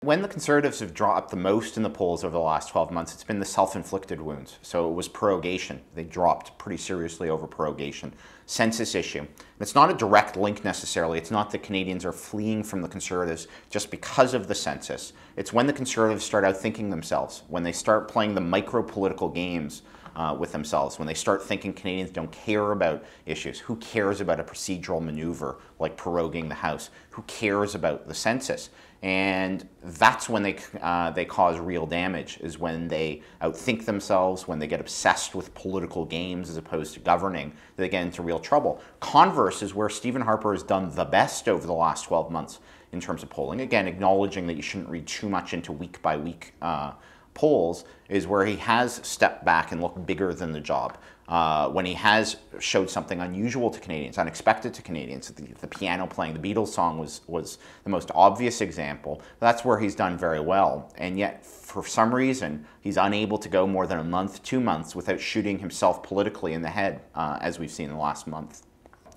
When the Conservatives have dropped the most in the polls over the last 12 months, it's been the self-inflicted wounds. So it was prorogation. They dropped pretty seriously over prorogation. Census issue. It's not a direct link necessarily. It's not that Canadians are fleeing from the Conservatives just because of the census. It's when the Conservatives start outthinking themselves, when they start playing the micro-political games with themselves, when they start thinking Canadians don't care about issues. Who cares about a procedural maneuver like proroguing the House? Who cares about the census? And that's when they cause real damage, is when they outthink themselves, when they get obsessed with political games as opposed to governing, they get into real trouble. Converse is where Stephen Harper has done the best over the last 12 months in terms of polling. Again, acknowledging that you shouldn't read too much into week-by-week polls, is where he has stepped back and looked bigger than the job. When he has showed something unusual to Canadians, unexpected to Canadians. The piano playing, the Beatles song was the most obvious example. That's where he's done very well. And yet, for some reason, he's unable to go more than a month, 2 months, without shooting himself politically in the head, as we've seen in the last month.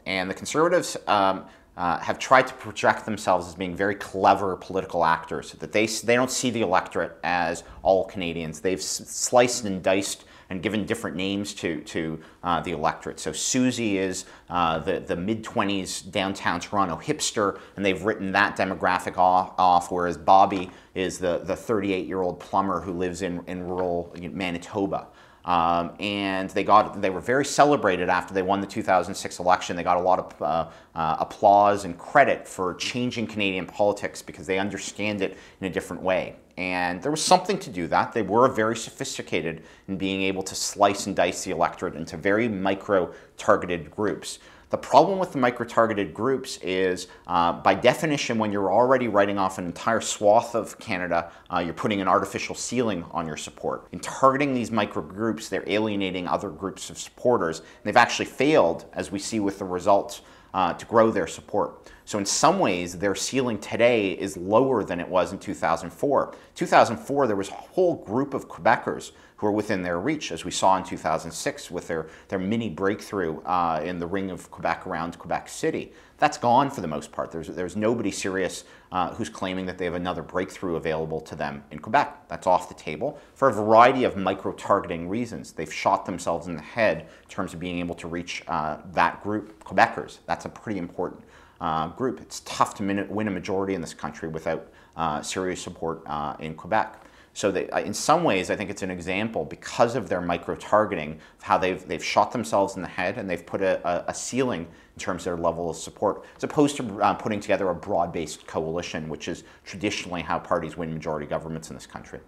And the Conservatives have tried to project themselves as being very clever political actors, that they don't see the electorate as all Canadians. They've sliced and diced and given different names to the electorate. So Susie is the mid-20s downtown Toronto hipster, and they've written that demographic off, whereas Bobby is the 38-year-old plumber who lives in rural Manitoba. And they were very celebrated after they won the 2006 election. They got a lot of applause and credit for changing Canadian politics because they understand it in a different way. And there was something to do that. They were very sophisticated in being able to slice and dice the electorate into very micro-targeted groups. The problem with the micro-targeted groups is, by definition, when you're already writing off an entire swath of Canada, you're putting an artificial ceiling on your support. In targeting these micro-groups, they're alienating other groups of supporters. And they've actually failed, as we see with the results, to grow their support. So in some ways, their ceiling today is lower than it was in 2004. 2004, there was a whole group of Quebecers who were within their reach, as we saw in 2006 with their mini breakthrough in the ring of Quebec around Quebec City. That's gone for the most part. There's nobody serious who's claiming that they have another breakthrough available to them in Quebec. That's off the table for a variety of micro-targeting reasons. They've shot themselves in the head in terms of being able to reach that group, Quebecers. That's a pretty important group. It's tough to win a majority in this country without serious support in Quebec. So in some ways, I think it's an example, because of their micro-targeting, of how they've shot themselves in the head and they've put a ceiling in terms of their level of support, as opposed to putting together a broad-based coalition, which is traditionally how parties win majority governments in this country.